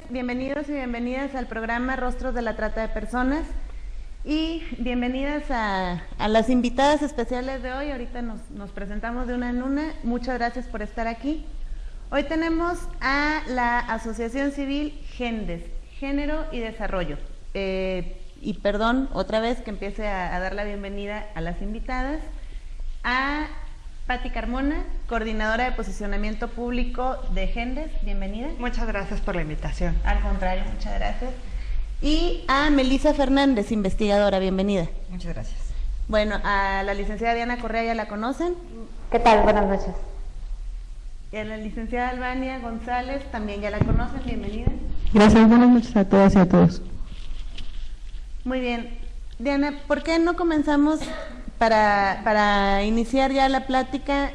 Bienvenidos y bienvenidas al programa Rostros de la Trata de Personas y bienvenidas a las invitadas especiales de hoy. Ahorita nos presentamos de una en una. Muchas gracias por estar aquí. Hoy tenemos a la Asociación Civil GENDES, Género y Desarrollo. Y perdón, otra vez que empiece a dar la bienvenida a las invitadas, a Patti Carmona, coordinadora de posicionamiento público de GENDES. Bienvenida. Muchas gracias por la invitación. Al contrario, muchas gracias. Y a Melissa Fernández, investigadora. Bienvenida. Muchas gracias. Bueno, a la licenciada Diana Correa ya la conocen. ¿Qué tal? Buenas noches. Y a la licenciada Albania González también ya la conocen. Bienvenida. Gracias, buenas noches a todas y a todos. Muy bien. Diana, ¿por qué no comenzamos para iniciar ya la plática?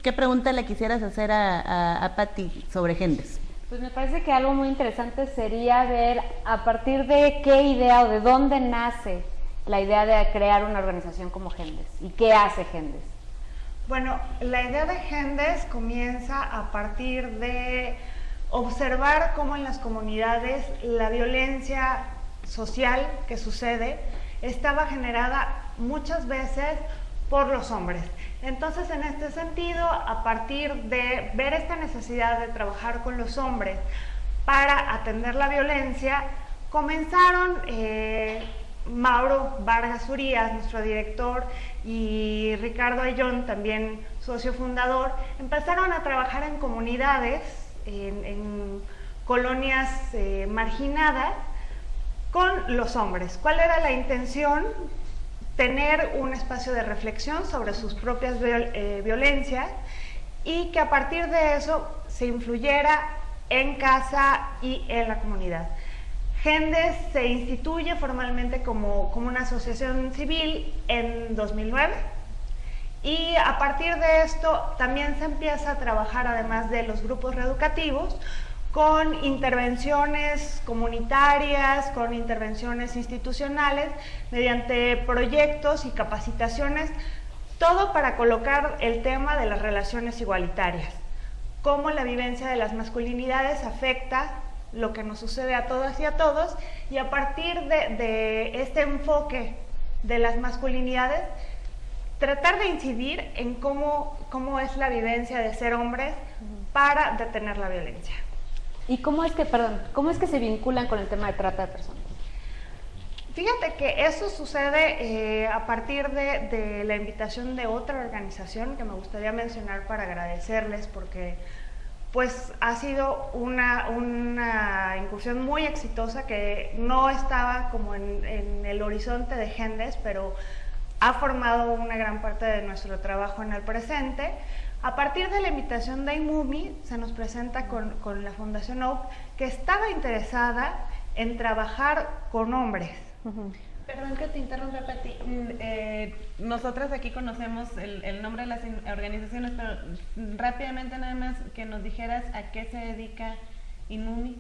¿Qué pregunta le quisieras hacer a Patti sobre GENDES? Pues me parece que algo muy interesante sería ver a partir de qué idea o de dónde nace la idea de crear una organización como GENDES y qué hace GENDES. Bueno, la idea de GENDES comienza a partir de observar cómo en las comunidades la violencia social que sucede estaba generada muchas veces por los hombres. Entonces, en este sentido, a partir de ver esta necesidad de trabajar con los hombres para atender la violencia, comenzaron Mauro Vargas Urías, nuestro director, y Ricardo Ayllón, también socio fundador, empezaron a trabajar en comunidades, en colonias marginadas, con los hombres. ¿Cuál era la intención? Tener un espacio de reflexión sobre sus propias violencias y que a partir de eso se influyera en casa y en la comunidad. GENDES se instituye formalmente como una asociación civil en 2009 y a partir de esto también se empieza a trabajar, además de los grupos reeducativos, con intervenciones comunitarias, con intervenciones institucionales, mediante proyectos y capacitaciones, todo para colocar el tema de las relaciones igualitarias, cómo la vivencia de las masculinidades afecta lo que nos sucede a todas y a todos, y a partir de este enfoque de las masculinidades, tratar de incidir en cómo es la vivencia de ser hombres para detener la violencia. ¿Y cómo es que se vinculan con el tema de trata de personas? Fíjate que eso sucede a partir de la invitación de otra organización que me gustaría mencionar para agradecerles, porque pues ha sido una incursión muy exitosa que no estaba como en el horizonte de GENDES, pero ha formado una gran parte de nuestro trabajo en el presente. A partir de la invitación de IMUMI, se nos presenta con la Fundación OAK, que estaba interesada en trabajar con hombres. Perdón que te interrumpa, Patti. Nosotras aquí conocemos el nombre de las organizaciones, pero rápidamente nada más que nos dijeras a qué se dedica IMUMI.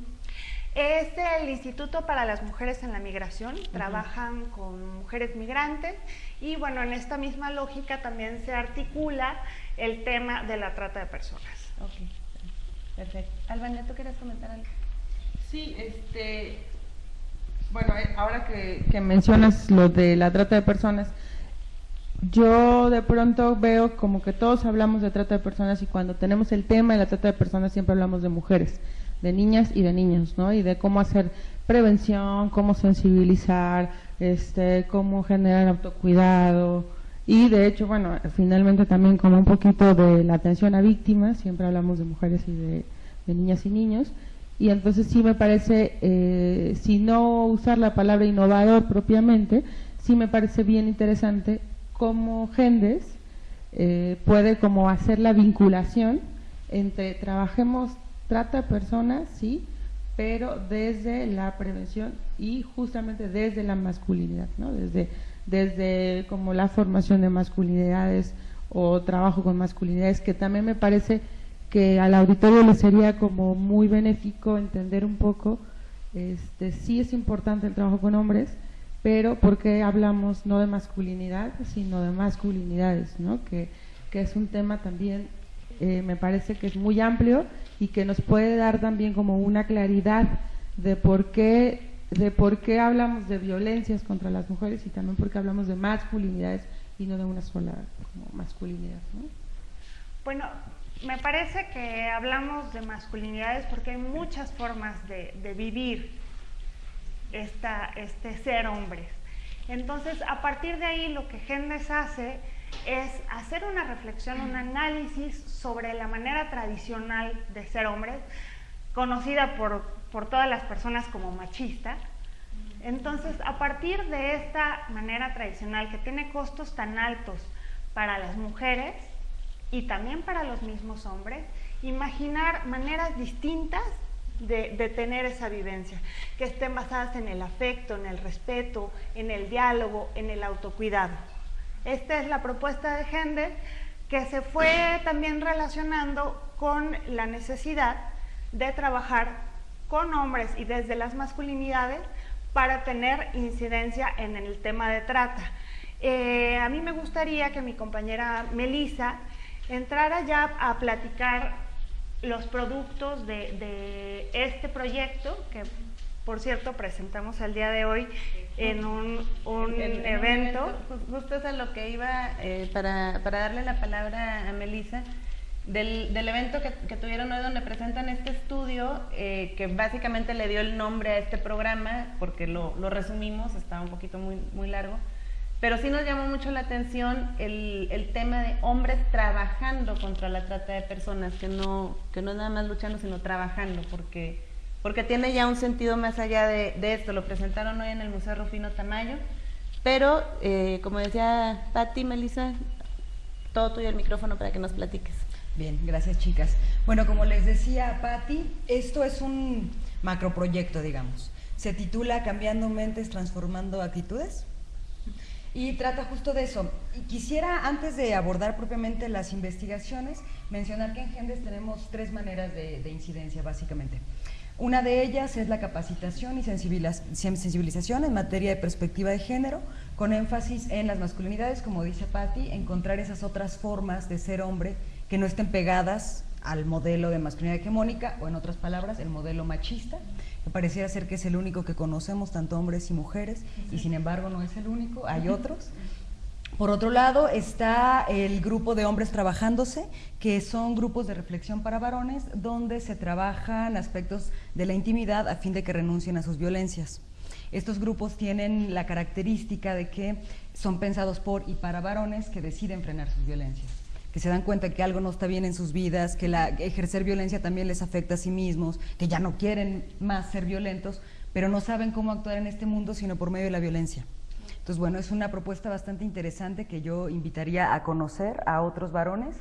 Es el Instituto para las Mujeres en la Migración, trabajan con mujeres migrantes y bueno, en esta misma lógica también se articula el tema de la trata de personas. Ok, perfecto. Albania, ¿tú quieres comentar algo? Sí, bueno, ahora que mencionas lo de la trata de personas, yo de pronto veo como que todos hablamos de trata de personas y cuando tenemos el tema de la trata de personas siempre hablamos de mujeres, de niñas y de niños, ¿no? Y de cómo hacer prevención, cómo sensibilizar, cómo generar autocuidado y de hecho, bueno, finalmente también como un poquito de la atención a víctimas, siempre hablamos de mujeres y de niñas y niños. Y entonces sí me parece, si no usar la palabra innovador propiamente, sí me parece bien interesante cómo GENDES puede como hacer la vinculación entre trabajemos trata de personas, sí, pero desde la prevención y justamente desde la masculinidad, ¿no? Desde como la formación de masculinidades o trabajo con masculinidades, que también me parece que al auditorio le sería como muy benéfico entender un poco, sí es importante el trabajo con hombres, pero ¿por qué hablamos no de masculinidad, sino de masculinidades, ¿no? Que que es un tema también, me parece que es muy amplio y que nos puede dar también como una claridad de por qué hablamos de violencias contra las mujeres y también por qué hablamos de masculinidades y no de una sola como masculinidad, ¿no? Bueno, me parece que hablamos de masculinidades porque hay muchas formas de vivir este ser hombres. Entonces, a partir de ahí, lo que Gendes hace es hacer una reflexión, un análisis sobre la manera tradicional de ser hombres, conocida por todas las personas como machista. Entonces, a partir de esta manera tradicional que tiene costos tan altos para las mujeres y también para los mismos hombres, imaginar maneras distintas de tener esa vivencia, que estén basadas en el afecto, en el respeto, en el diálogo, en el autocuidado. Esta es la propuesta de Gendes, que se fue también relacionando con la necesidad de trabajar con hombres y desde las masculinidades para tener incidencia en el tema de trata. A mí me gustaría que mi compañera Melissa entrara ya a platicar los productos de este proyecto, que por cierto presentamos el día de hoy en un evento. Justo es a lo que iba, para darle la palabra a Melissa, del evento que tuvieron hoy, donde presentan este estudio, que básicamente le dio el nombre a este programa, porque lo resumimos, estaba un poquito muy largo, pero sí nos llamó mucho la atención el tema de hombres trabajando contra la trata de personas, que no es nada más luchando, sino trabajando, porque tiene ya un sentido más allá de esto. Lo presentaron hoy en el Museo Rufino Tamayo, pero como decía Patti, Melissa, todo tuyo el micrófono para que nos platiques. Bien, gracias chicas. Bueno, como les decía Patti, esto es un macroproyecto, digamos. Se titula Cambiando Mentes, Transformando Actitudes. Y trata justo de eso. Y quisiera, antes de abordar propiamente las investigaciones, mencionar que en Gendes tenemos 3 maneras de incidencia, básicamente. Una de ellas es la capacitación y sensibilización en materia de perspectiva de género, con énfasis en las masculinidades, como dice Patti, encontrar esas otras formas de ser hombre que no estén pegadas al modelo de masculinidad hegemónica, o en otras palabras, el modelo machista, que pareciera ser que es el único que conocemos, tanto hombres y mujeres, y sin embargo no es el único, hay otros. Por otro lado está el grupo de hombres trabajándose, que son grupos de reflexión para varones, donde se trabajan aspectos de la intimidad a fin de que renuncien a sus violencias. Estos grupos tienen la característica de que son pensados por y para varones que deciden frenar sus violencias, que se dan cuenta que algo no está bien en sus vidas, que ejercer violencia también les afecta a sí mismos, que ya no quieren más ser violentos, pero no saben cómo actuar en este mundo sino por medio de la violencia. Entonces, bueno, es una propuesta bastante interesante que yo invitaría a conocer a otros varones.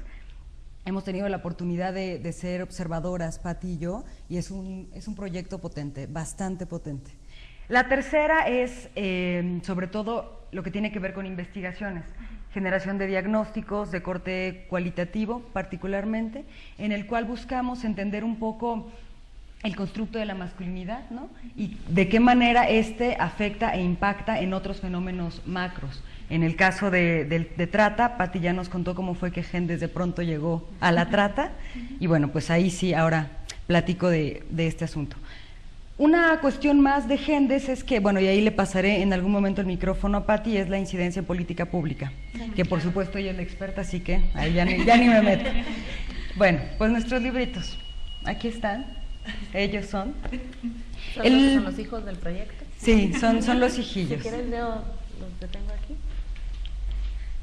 Hemos tenido la oportunidad de ser observadoras, Patti y yo, y es un proyecto potente, bastante potente. La tercera es, sobre todo, lo que tiene que ver con investigaciones. Generación de diagnósticos de corte cualitativo, particularmente, en el cual buscamos entender un poco el constructo de la masculinidad, ¿no? Y de qué manera afecta e impacta en otros fenómenos macros. En el caso de trata, Patti ya nos contó cómo fue que Gendes de pronto llegó a la trata, y bueno, pues ahí sí, ahora platico de este asunto. Una cuestión más de Gendes es que, bueno, y ahí le pasaré en algún momento el micrófono a Patti, es la incidencia en política pública, que por supuesto ella es la experta, así que ahí ya ni me meto. Bueno, pues nuestros libritos, aquí están, ellos son. ¿Son los hijos del proyecto? Sí, son los hijillos. Si quieres leo los que tengo aquí.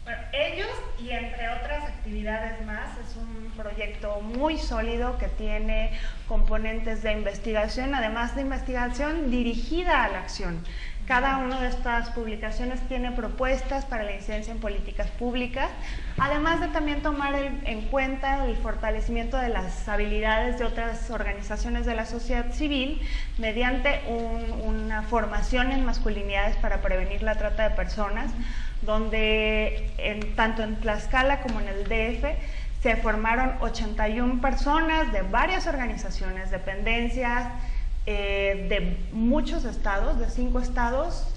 Bueno, ellos y entre otras actividades más, es un proyecto muy sólido que tiene componentes de investigación, además de investigación dirigida a la acción. Cada una de estas publicaciones tiene propuestas para la incidencia en políticas públicas, además de también tomar en cuenta el fortalecimiento de las habilidades de otras organizaciones de la sociedad civil mediante una formación en masculinidades para prevenir la trata de personas, donde tanto en Tlaxcala como en el DF se formaron 81 personas de varias organizaciones, dependencias, de muchos estados, de 5 estados,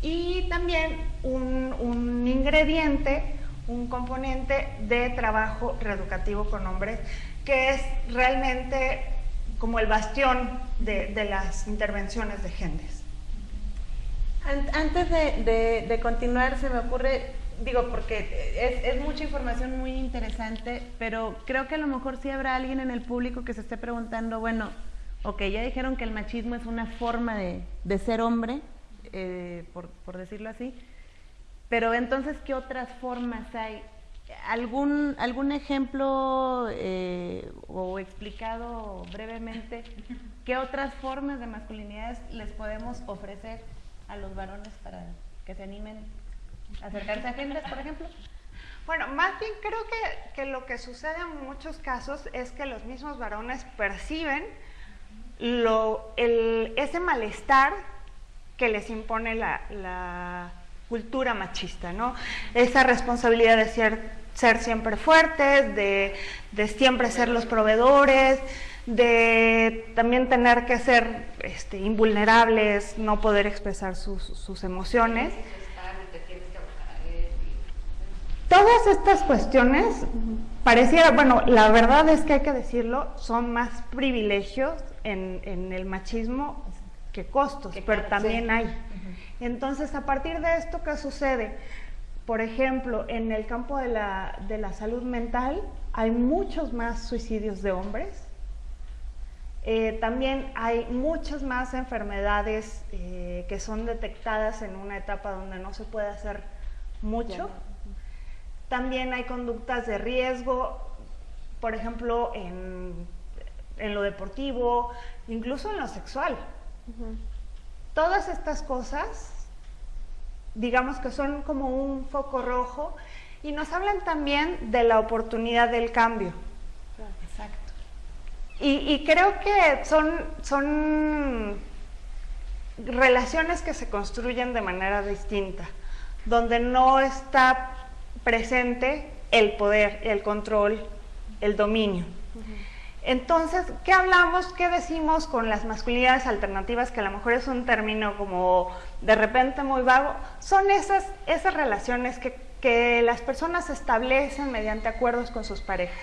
y también un ingrediente un componente de trabajo reeducativo con hombres, que es realmente como el bastión de las intervenciones de Gendes. Antes de continuar, se me ocurre, digo, porque es mucha información muy interesante, pero creo que a lo mejor sí habrá alguien en el público que se esté preguntando, bueno, ok, ya dijeron que el machismo es una forma de ser hombre, por decirlo así, pero entonces, ¿qué otras formas hay? ¿Algún ejemplo o explicado brevemente, qué otras formas de masculinidades les podemos ofrecer a los varones para que se animen a acercarse a Gendes, por ejemplo? Bueno, más bien creo que lo que sucede en muchos casos es que los mismos varones perciben ese malestar que les impone la cultura machista, ¿no? Esa responsabilidad de ser siempre fuertes, de siempre ser los proveedores, de también tener que ser invulnerables, no poder expresar sus emociones. Todas estas cuestiones pareciera, bueno, la verdad es que hay que decirlo, son más privilegios en el machismo que costos, pero también hay. Entonces, a partir de esto, ¿qué sucede? Por ejemplo, en el campo de la salud mental hay muchos más suicidios de hombres. También hay muchas más enfermedades que son detectadas en una etapa donde no se puede hacer mucho. También hay conductas de riesgo, por ejemplo, en lo deportivo, incluso en lo sexual. Todas estas cosas, digamos que son como un foco rojo y nos hablan también de la oportunidad del cambio. Exacto. Y creo que son relaciones que se construyen de manera distinta, donde no está presente el poder, el control, el dominio. Entonces, ¿qué hablamos, qué decimos con las masculinidades alternativas, que a lo mejor es un término como de repente muy vago? Son esas relaciones que las personas establecen mediante acuerdos con sus parejas.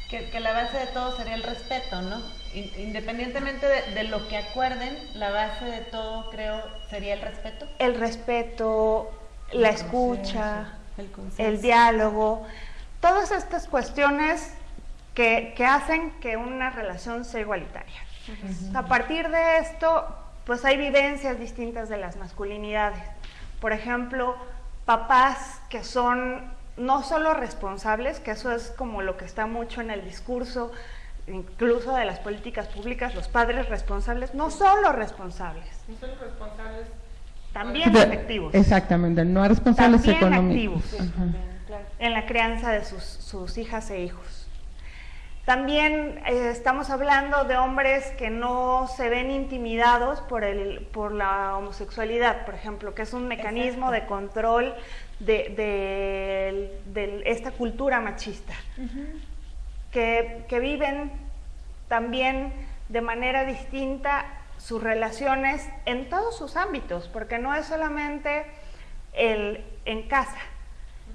Que la base de todo sería el respeto, ¿no? Independientemente de lo que acuerden, la base de todo, creo, sería el respeto. El respeto, la escucha, el diálogo, todas estas cuestiones que hacen que una relación sea igualitaria. A partir de esto, pues hay vivencias distintas de las masculinidades. Por ejemplo, papás que son no solo responsables, que eso es como lo que está mucho en el discurso, incluso de las políticas públicas, los padres responsables, no solo responsables. No solo responsables. También afectivos. Exactamente, no responsables también económicos. Activos en la crianza de sus hijas e hijos. También estamos hablando de hombres que no se ven intimidados por la homosexualidad, por ejemplo, que es un mecanismo de control de esta cultura machista, que viven también de manera distinta sus relaciones en todos sus ámbitos, porque no es solamente en casa,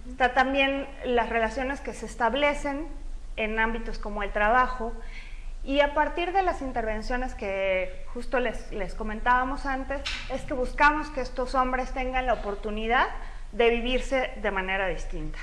está también las relaciones que se establecen en ámbitos como el trabajo, y a partir de las intervenciones que justo les comentábamos antes, es que buscamos que estos hombres tengan la oportunidad de vivirse de manera distinta.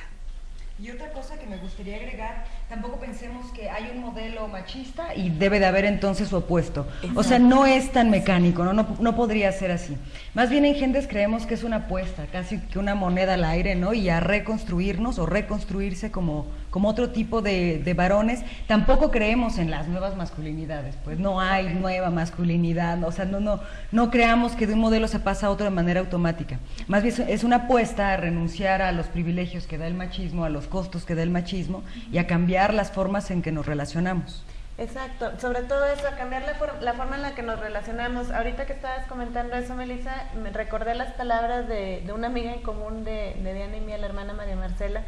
Y otra cosa que me gustaría agregar, tampoco pensemos que hay un modelo machista y debe de haber entonces su opuesto. O sea, no es tan mecánico, no podría ser así. Más bien en Gendes creemos que es una apuesta, casi que una moneda al aire, ¿no? Y a reconstruirnos o reconstruirse como otro tipo de varones. Tampoco creemos en las nuevas masculinidades, pues no hay nueva masculinidad, o sea, no creamos que de un modelo se pasa a otro de manera automática. Más bien es una apuesta a renunciar a los privilegios que da el machismo, a los costos que da el machismo y a cambiar las formas en que nos relacionamos. Exacto, sobre todo eso, a cambiar la forma en la que nos relacionamos. Ahorita que estabas comentando eso, Melissa, me recordé las palabras de una amiga en común de Diana y mía, la hermana María Marcela,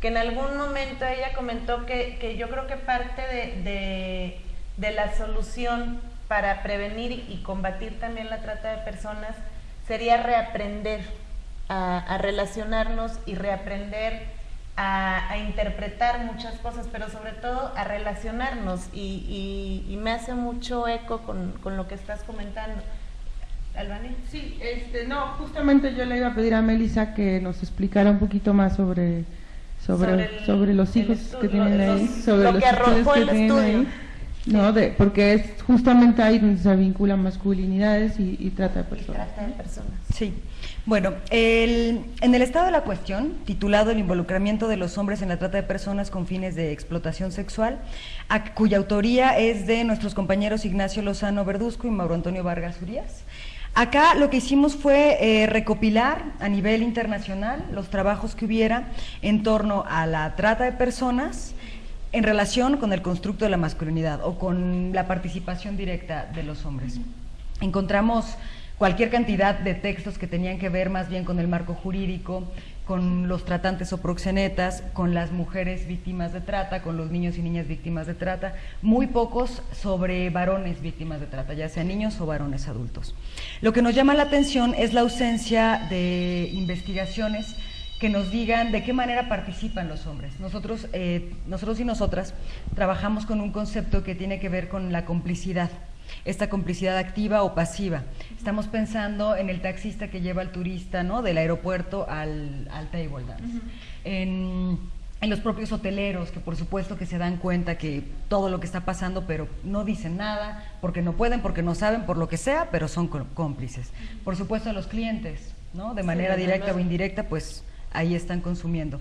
que en algún momento ella comentó que yo creo que parte de la solución para prevenir y combatir también la trata de personas sería reaprender a relacionarnos y reaprender a interpretar muchas cosas, pero sobre todo a relacionarnos, y me hace mucho eco con lo que estás comentando. ¿Albania? Sí, no, justamente yo le iba a pedir a Melissa que nos explicara un poquito más sobre los hijos que tienen ahí, sobre lo los que arrojó el tienen estudio. ahí, ¿no? Porque es justamente ahí donde se vinculan masculinidades y trata de personas. Trata de personas. Sí. Bueno, en el estado de la cuestión, titulado El involucramiento de los hombres en la trata de personas con fines de explotación sexual, cuya autoría es de nuestros compañeros Ignacio Lozano Verduzco y Mauro Antonio Vargas Urías. Acá lo que hicimos fue recopilar a nivel internacional los trabajos que hubiera en torno a la trata de personas en relación con el constructo de la masculinidad o con la participación directa de los hombres. Encontramos cualquier cantidad de textos que tenían que ver más bien con el marco jurídico, con los tratantes o proxenetas, con las mujeres víctimas de trata, con los niños y niñas víctimas de trata, muy pocos sobre varones víctimas de trata, ya sean niños o varones adultos. Lo que nos llama la atención es la ausencia de investigaciones que nos digan de qué manera participan los hombres. Nosotros y nosotras trabajamos con un concepto que tiene que ver con la complicidad. Esta complicidad activa o pasiva. Estamos pensando en el taxista que lleva al turista, ¿no?, del aeropuerto al table dance. En los propios hoteleros, que por supuesto que se dan cuenta que todo lo que está pasando, pero no dicen nada, porque no pueden, porque no saben, por lo que sea, pero son cómplices. Por supuesto a los clientes, ¿no?, de manera directa o indirecta, pues ahí están consumiendo.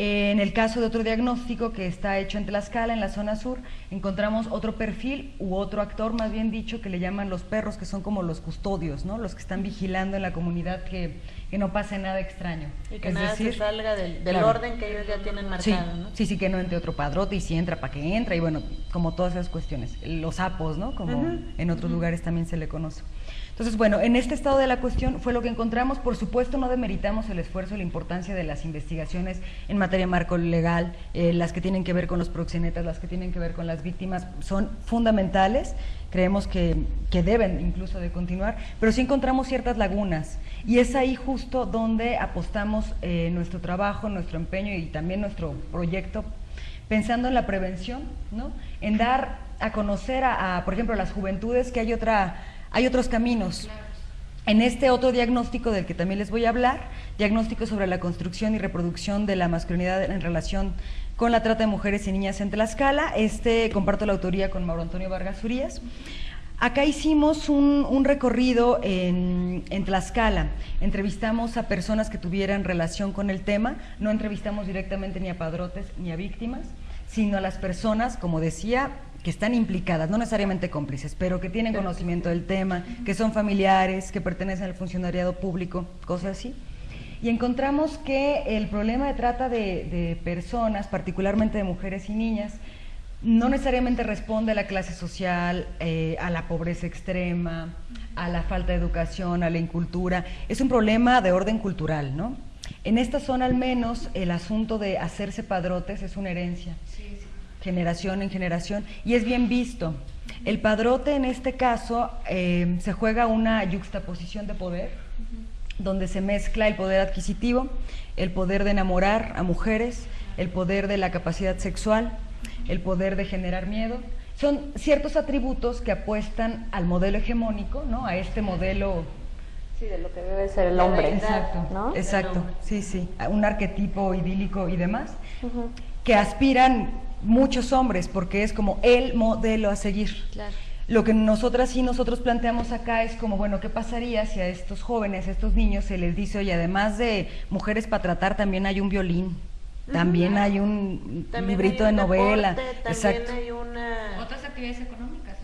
En el caso de otro diagnóstico que está hecho en Tlaxcala, en la zona sur, encontramos otro perfil u otro actor, más bien dicho, que le llaman los perros, que son como los custodios, ¿no?, los que están vigilando en la comunidad que no pase nada extraño. Y que nada se salga del orden que ellos ya tienen marcado, ¿no? Sí, que no entre otro padrote, y si entra, ¿para qué entra? Y bueno, como todas esas cuestiones. Los sapos, ¿no?, como en otros lugares también se le conoce. Entonces, bueno, en este estado de la cuestión fue lo que encontramos. Por supuesto, no demeritamos el esfuerzo y la importancia de las investigaciones en materia de marco legal, las que tienen que ver con los proxenetas, las que tienen que ver con las víctimas, son fundamentales. Creemos que deben incluso de continuar, pero sí encontramos ciertas lagunas, y es ahí justo donde apostamos nuestro trabajo, nuestro empeño y también nuestro proyecto, pensando en la prevención, ¿no?, en dar a conocer por ejemplo, a las juventudes que hay otros caminos. En este otro diagnóstico del que también les voy a hablar, diagnóstico sobre la construcción y reproducción de la masculinidad en relación con la trata de mujeres y niñas en Tlaxcala, comparto la autoría con Mauro Antonio Vargas Urías. Acá hicimos un recorrido en Tlaxcala, entrevistamos a personas que tuvieran relación con el tema, no entrevistamos directamente ni a padrotes ni a víctimas, sino a las personas, como decía, que están implicadas, no necesariamente cómplices, pero que tienen conocimiento del tema, que son familiares, que pertenecen al funcionariado público, cosas así. Y encontramos que el problema de trata de personas, particularmente de mujeres y niñas, no necesariamente responde a la clase social, a la pobreza extrema, a la falta de educación, a la incultura. Es un problema de orden cultural, ¿no? En esta zona, al menos, el asunto de hacerse padrotes es una herencia. Generación en generación, y es bien visto. El padrote, en este caso, se juega una yuxtaposición de poder, donde se mezcla el poder adquisitivo, el poder de enamorar a mujeres, el poder de la capacidad sexual, el poder de generar miedo. Son ciertos atributos que apuestan al modelo hegemónico, ¿no?, a este modelo. Sí, de lo que debe ser el hombre. Exacto, ¿no? Exacto, sí, a un arquetipo idílico y demás, que aspiran muchos hombres, porque es como el modelo a seguir. Claro. Lo que nosotros planteamos acá es como, bueno, ¿qué pasaría si a estos jóvenes, a estos niños se les dice, oye, además de mujeres para tratar, también hay un violín, también hay un librito de novela, también hay otras actividades económicas?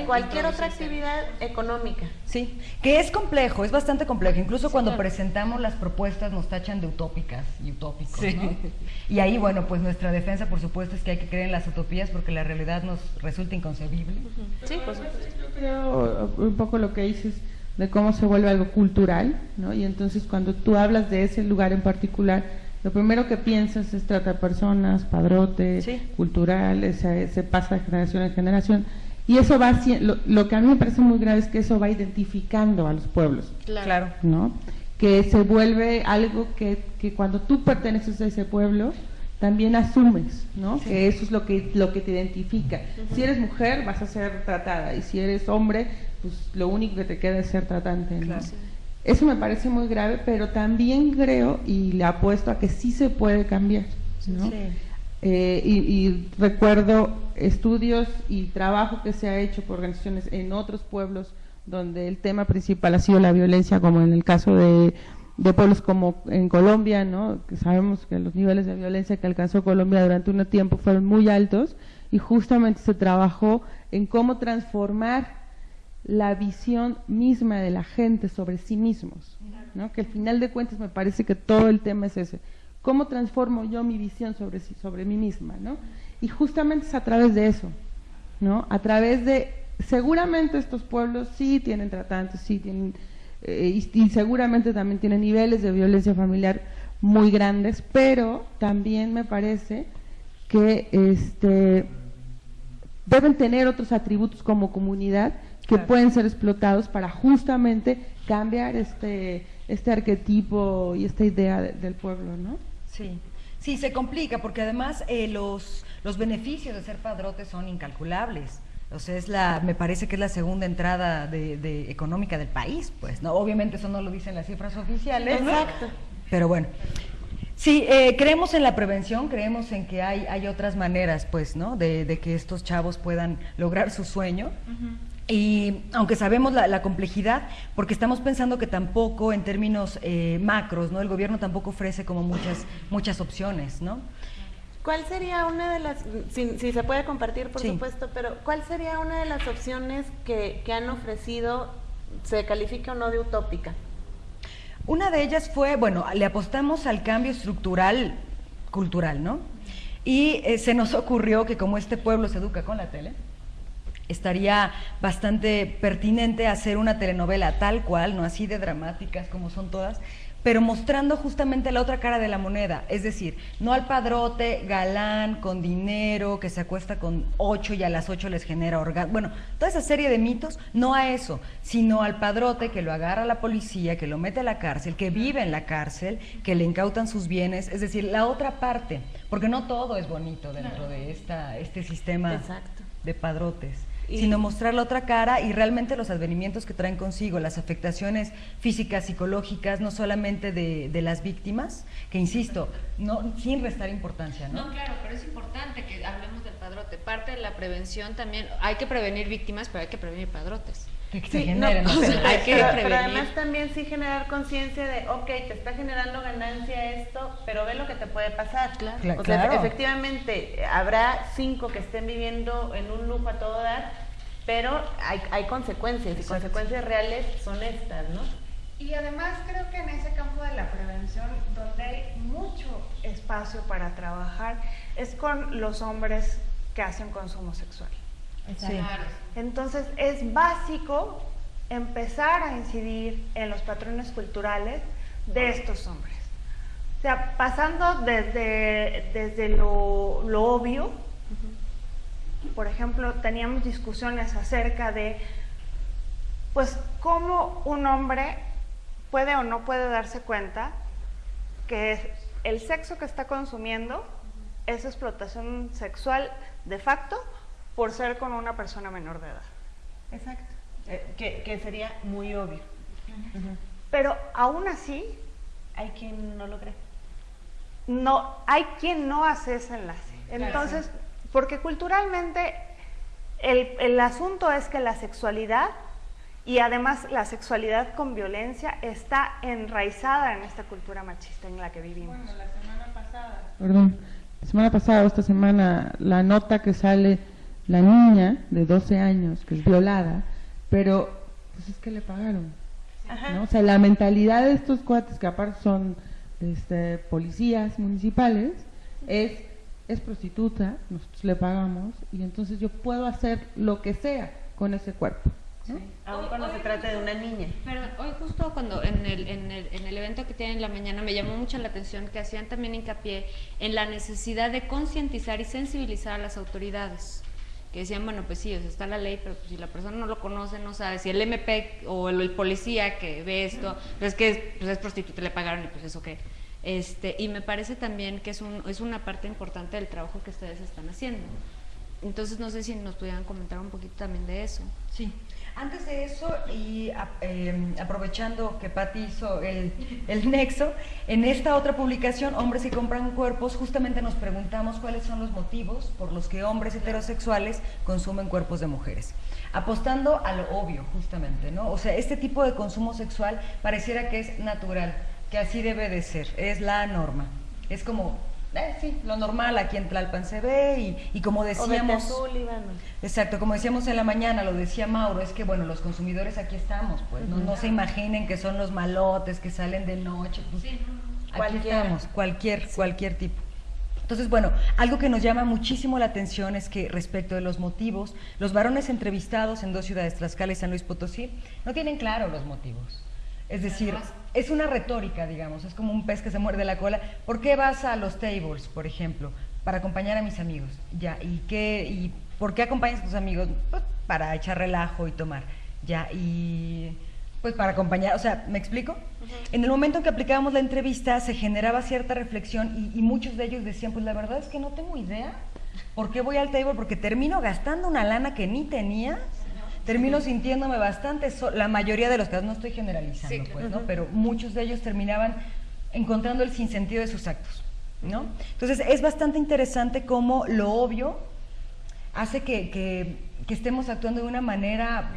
Cualquier otra actividad económica. Sí, que es complejo, es bastante complejo. Incluso cuando presentamos las propuestas nos tachan de utópicas y utópicos, ¿no? Y ahí, bueno, pues nuestra defensa, por supuesto, es que hay que creer en las utopías porque la realidad nos resulta inconcebible. Sí, pues. Yo creo un poco lo que dices de cómo se vuelve algo cultural, ¿no? Y entonces cuando tú hablas de ese lugar en particular, lo primero que piensas es trata de personas, padrote, cultural, se pasa de generación en generación. Y eso lo que a mí me parece muy grave es que eso va identificando a los pueblos. Claro. ¿No? que se vuelve algo que cuando tú perteneces a ese pueblo, también asumes, ¿no? Sí. Que eso es lo que te identifica. Si eres mujer, vas a ser tratada, y si eres hombre, pues lo único que te queda es ser tratante, ¿no? Claro. Eso me parece muy grave, pero también creo y le apuesto a que sí se puede cambiar, ¿no? Sí. Y recuerdo estudios y trabajo que se ha hecho por organizaciones en otros pueblos donde el tema principal ha sido la violencia, como en el caso de pueblos como en Colombia, ¿no? Que sabemos que los niveles de violencia que alcanzó Colombia durante un tiempo fueron muy altos, y justamente se trabajó en cómo transformar la visión misma de la gente sobre sí mismos, ¿no? Que al final de cuentas me parece que todo el tema es ese: ¿cómo transformo yo mi visión sobre mí misma, ¿no? Y justamente es a través de eso, ¿no? A través de, seguramente estos pueblos sí tienen tratantes, sí tienen, y seguramente también tienen niveles de violencia familiar muy grandes, pero también me parece que deben tener otros atributos como comunidad que Claro. pueden ser explotados para justamente cambiar este arquetipo y esta idea del pueblo, ¿no? Sí, sí, se complica porque además los beneficios de ser padrote son incalculables. O sea, me parece que es la segunda entrada de económica del país, pues, ¿no? Obviamente eso no lo dicen las cifras oficiales, ¿no? Exacto. Pero bueno. Sí, creemos en la prevención, creemos en que hay otras maneras, pues, ¿no? De que estos chavos puedan lograr su sueño. Y aunque sabemos la complejidad, porque estamos pensando que tampoco en términos macros, ¿no? El gobierno tampoco ofrece como muchas opciones, ¿no? ¿Cuál sería una de las, si se puede compartir, por Sí. supuesto, pero cuál sería una de las opciones que han ofrecido, se califica o no de utópica? Una de ellas fue, bueno, le apostamos al cambio estructural cultural, ¿no? Y se nos ocurrió que como este pueblo se educa con la tele, estaría bastante pertinente hacer una telenovela tal cual, no así de dramáticas como son todas, pero mostrando justamente la otra cara de la moneda, es decir, no al padrote galán con dinero que se acuesta con 8 y a las 8 les genera orgasmo, bueno, toda esa serie de mitos, no a eso, sino al padrote que lo agarra la policía, que lo mete a la cárcel, que vive en la cárcel, que le incautan sus bienes, es decir, la otra parte, porque no todo es bonito dentro de este sistema Exacto. de padrotes, Y- sino mostrar la otra cara y realmente los advenimientos que traen consigo, las afectaciones físicas, psicológicas, no solamente de las víctimas, que insisto, no sin restar importancia, ¿no? No, claro, pero es importante que hablemos del padrote. Parte de la prevención también, hay que prevenir víctimas, pero hay que prevenir padrotes. Que se Sí, generen, no, ¿no? o sea, Hay que pero prevenir. además también sí generar conciencia de, ok, te está generando ganancia esto, pero ve lo que te puede pasar. Claro. O sea, Claro. efectivamente, habrá 5 que estén viviendo en un lujo a todo dar, pero hay consecuencias, y Exacto. consecuencias reales son estas, ¿no? Y además creo que en ese campo de la prevención, donde hay mucho espacio para trabajar, es con los hombres que hacen consumo sexual. Sí. Claro. Entonces es básico empezar a incidir en los patrones culturales de estos hombres. O sea, pasando desde lo obvio, por ejemplo, teníamos discusiones acerca de, pues, cómo un hombre puede o no puede darse cuenta que el sexo que está consumiendo es explotación sexual de facto por ser con una persona menor de edad. Exacto. Que sería muy obvio. Pero aún así, Hay quien no lo cree. no, hay quien no hace ese enlace. Entonces, porque culturalmente el asunto es que la sexualidad, y además la sexualidad con violencia, está enraizada en esta cultura machista en la que vivimos. La semana pasada o esta semana, la nota que sale, la niña de 12 años que es violada, pero pues es que le pagaron, ¿no? O sea, la mentalidad de estos cuates, que aparte son policías municipales, es prostituta, nosotros le pagamos, y entonces yo puedo hacer lo que sea con ese cuerpo, ¿no? Aun cuando se trate de una niña. Perdón, hoy justo cuando en el evento que tienen en la mañana me llamó mucho la atención que hacían también hincapié en la necesidad de concientizar y sensibilizar a las autoridades. que decían, bueno, pues sí, o sea, está la ley, pero pues si la persona no lo conoce, no sabe, si el MP o el policía que ve esto, pues es que pues es prostituta, le pagaron y pues eso qué. Y me parece también que es una parte importante del trabajo que ustedes están haciendo. Entonces no sé si nos pudieran comentar un poquito también de eso. Sí. Antes de eso, y aprovechando que Patti hizo el nexo, en esta otra publicación, Hombres que compran cuerpos, justamente nos preguntamos cuáles son los motivos por los que hombres heterosexuales consumen cuerpos de mujeres. Apostando a lo obvio, justamente, ¿no? O sea, este tipo de consumo sexual pareciera que es natural, que así debe de ser, es la norma. Es como, sí, lo normal, aquí en Tlalpan se ve, y como decíamos... Exacto, como decíamos en la mañana, lo decía Mauro, es que bueno, los consumidores aquí estamos, pues, no se imaginen que son los malotes que salen de noche, pues, sí, aquí estamos, cualquier tipo. Entonces, bueno, algo que nos llama muchísimo la atención es que respecto de los motivos, los varones entrevistados en 2 ciudades, Tlaxcala y San Luis Potosí, no tienen claro los motivos. Es decir, es una retórica, digamos, es como un pez que se muerde la cola. ¿Por qué vas a los tables, por ejemplo? Para acompañar a mis amigos. Ya, ¿y por qué acompañas a tus amigos? Pues para echar relajo y tomar. Ya, y pues para acompañar, o sea, ¿me explico? En el momento en que aplicábamos la entrevista se generaba cierta reflexión y muchos de ellos decían, pues la verdad es que no tengo idea. ¿Por qué voy al table? Porque termino gastando una lana que ni tenía. Termino sintiéndome bastante la mayoría de los casos, no estoy generalizando, sí, pues, ¿no? Pero muchos de ellos terminaban encontrando el sinsentido de sus actos, ¿no? Entonces es bastante interesante cómo lo obvio hace que estemos actuando de una manera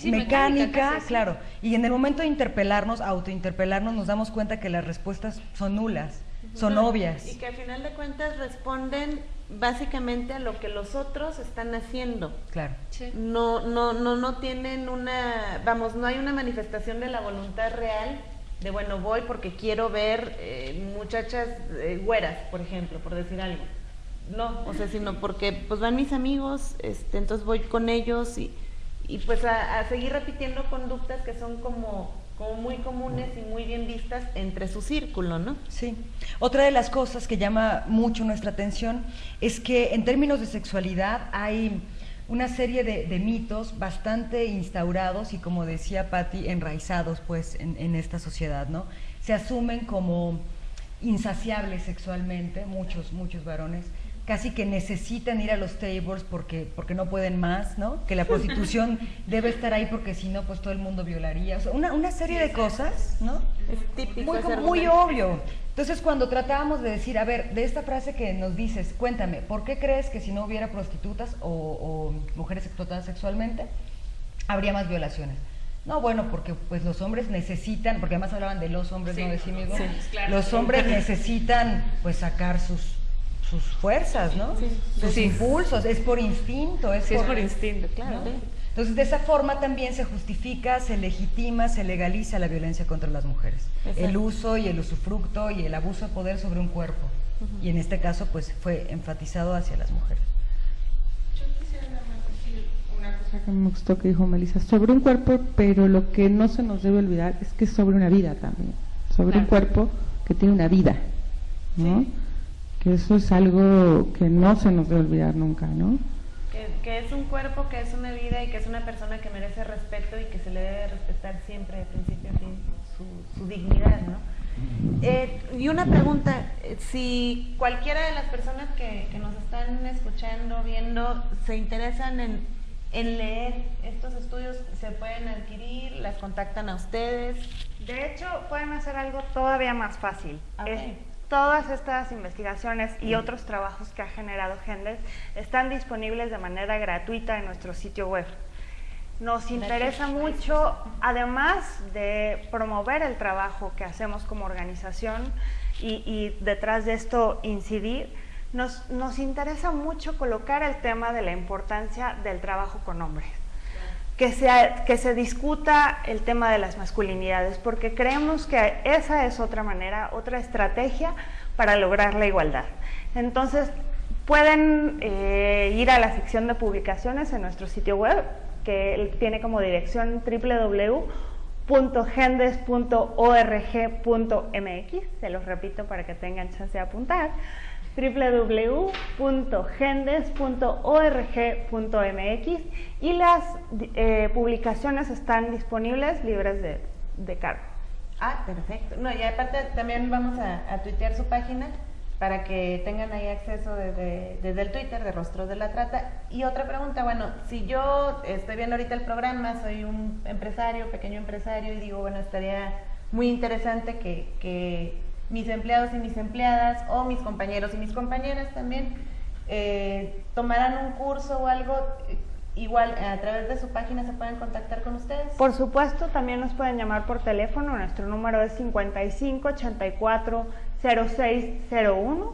mecánica, casi, claro, y en el momento de interpelarnos, autointerpelarnos, nos damos cuenta que las respuestas son nulas, son obvias. Y que al final de cuentas responden básicamente a lo que los otros están haciendo. Claro. Sí. No tienen no hay una manifestación de la voluntad real de bueno, voy porque quiero ver muchachas güeras, por ejemplo, por decir algo. No, o sea, sino porque pues van mis amigos, entonces voy con ellos y pues a seguir repitiendo conductas que son como muy comunes y muy bien vistas entre su círculo, ¿no? Sí. Otra de las cosas que llama mucho nuestra atención es que en términos de sexualidad hay una serie de mitos bastante instaurados y, como decía Patti, enraizados pues en esta sociedad, ¿no? Se asumen como insaciables sexualmente, muchos varones, casi que necesitan ir a los tables porque no pueden más, ¿no? Que la prostitución debe estar ahí porque si no, pues todo el mundo violaría. O sea, una serie de cosas, ¿no? Es típico. Muy obvio. Entonces, cuando tratábamos de decir, a ver, de esta frase que nos dices, cuéntame, ¿por qué crees que si no hubiera prostitutas o mujeres explotadas sexualmente, habría más violaciones? No, bueno, porque pues los hombres necesitan, porque además hablaban de los hombres, sí, no de sí mismos, sí, claro. Los hombres necesitan pues sacar sus fuerzas, ¿no? Sí, sus impulsos, es por instinto. Es por instinto, claro. ¿No? Entonces, de esa forma también se justifica, se legitima, se legaliza la violencia contra las mujeres. Exacto. El uso y el usufructo y el abuso de poder sobre un cuerpo. Y en este caso, pues, fue enfatizado hacia las mujeres. Yo quisiera nada más decir una cosa que me gustó que dijo Melissa, sobre un cuerpo, pero lo que no se nos debe olvidar es que es sobre una vida también. Sobre un cuerpo que tiene una vida, ¿no? Sí. Que eso es algo que no se nos debe olvidar nunca, ¿no? Que es un cuerpo, que es una vida y que es una persona que merece respeto y que se le debe respetar siempre, de principio a fin, su dignidad, ¿no? Y una pregunta, si cualquiera de las personas que nos están escuchando, viendo, se interesan en leer estos estudios, ¿se pueden adquirir? ¿Las contactan a ustedes? De hecho, pueden hacer algo todavía más fácil. Todas estas investigaciones y otros trabajos que ha generado Gendes están disponibles de manera gratuita en nuestro sitio web. Nos interesa mucho, además de promover el trabajo que hacemos como organización y detrás de esto incidir, nos interesa mucho colocar el tema de la importancia del trabajo con hombres. Que se discuta el tema de las masculinidades, porque creemos que esa es otra manera, otra estrategia para lograr la igualdad. Entonces, pueden ir a la sección de publicaciones en nuestro sitio web, que tiene como dirección www.gendes.org.mx, se los repito para que tengan chance de apuntar. www.gendes.org.mx y las publicaciones están disponibles libres de cargo. Ah, perfecto. No, y aparte también vamos a tuitear su página para que tengan ahí acceso desde el Twitter de Rostros de la Trata. Y otra pregunta, bueno, si yo estoy viendo ahorita el programa, soy un empresario, pequeño empresario, y digo, bueno, estaría muy interesante que mis empleados y mis empleadas, o mis compañeros y mis compañeras también, tomaran un curso o algo, igual a través de su página se pueden contactar con ustedes. Por supuesto, también nos pueden llamar por teléfono, nuestro número es 55 84 0601,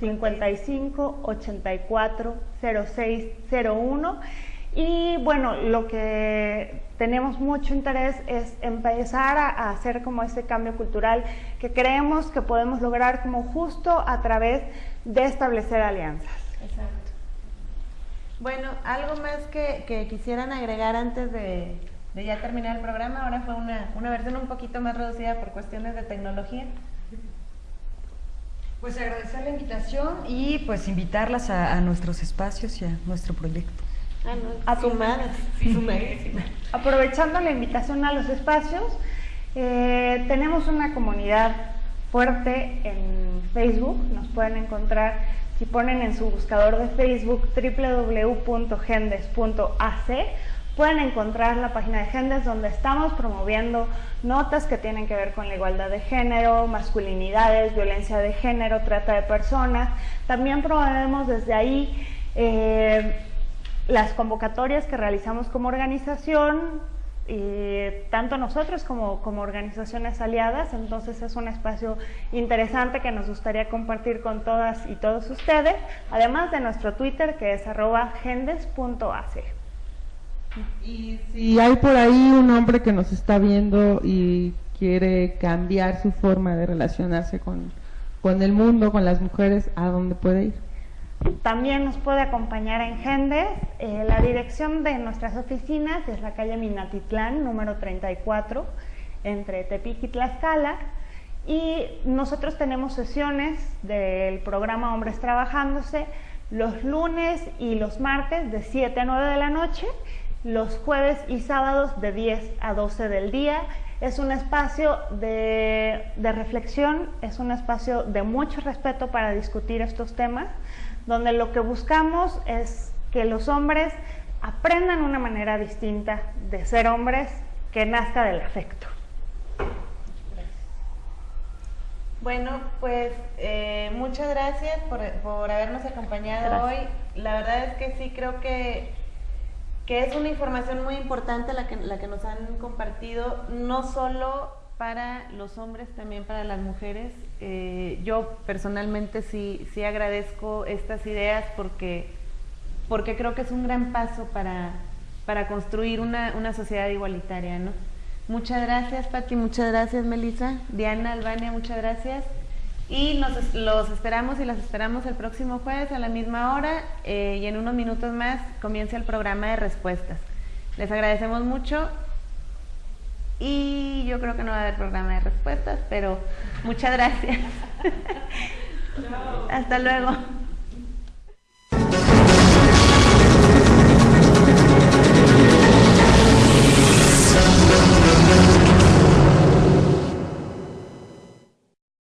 55 84 0601. Y bueno, lo que tenemos mucho interés es empezar a hacer como ese cambio cultural que creemos que podemos lograr como justo a través de establecer alianzas. Exacto. Bueno, ¿algo más que quisieran agregar antes de ya terminar el programa? Ahora fue una versión un poquito más reducida por cuestiones de tecnología. Pues agradecer la invitación y pues invitarlas a nuestros espacios y a nuestro proyecto. Sumadísimas. Aprovechando la invitación a los espacios, tenemos una comunidad fuerte en Facebook, nos pueden encontrar si ponen en su buscador de Facebook www.gendes.ac, pueden encontrar la página de Gendes donde estamos promoviendo notas que tienen que ver con la igualdad de género, masculinidades, violencia de género, trata de personas. También promovemos desde ahí las convocatorias que realizamos como organización, tanto nosotros como organizaciones aliadas. Entonces es un espacio interesante que nos gustaría compartir con todas y todos ustedes, además de nuestro Twitter que es @gendes.ac. Y si hay por ahí un hombre que nos está viendo y quiere cambiar su forma de relacionarse con el mundo, con las mujeres, ¿a dónde puede ir? También nos puede acompañar en Gendes. La dirección de nuestras oficinas es la calle Minatitlán, número 34, entre Tepic y Tlaxcala. Y nosotros tenemos sesiones del programa Hombres Trabajándose los lunes y los martes de 7 a 9 de la noche, los jueves y sábados de 10 a 12 del día. Es un espacio de reflexión, es un espacio de mucho respeto para discutir estos temas, donde lo que buscamos es que los hombres aprendan una manera distinta de ser hombres que nazca del afecto. Bueno, pues muchas gracias por habernos acompañado hoy. La verdad es que sí creo que es una información muy importante la que nos han compartido, no solo para los hombres, también para las mujeres. Yo personalmente sí agradezco estas ideas porque creo que es un gran paso para construir una sociedad igualitaria, ¿no? Muchas gracias, Pati, muchas gracias, Melissa, Diana, Albania, muchas gracias. Y los esperamos y las esperamos el próximo jueves a la misma hora, y en unos minutos más comienza el programa de respuestas. Les agradecemos mucho y yo creo que no va a haber programa de respuestas, pero muchas gracias. Hasta luego.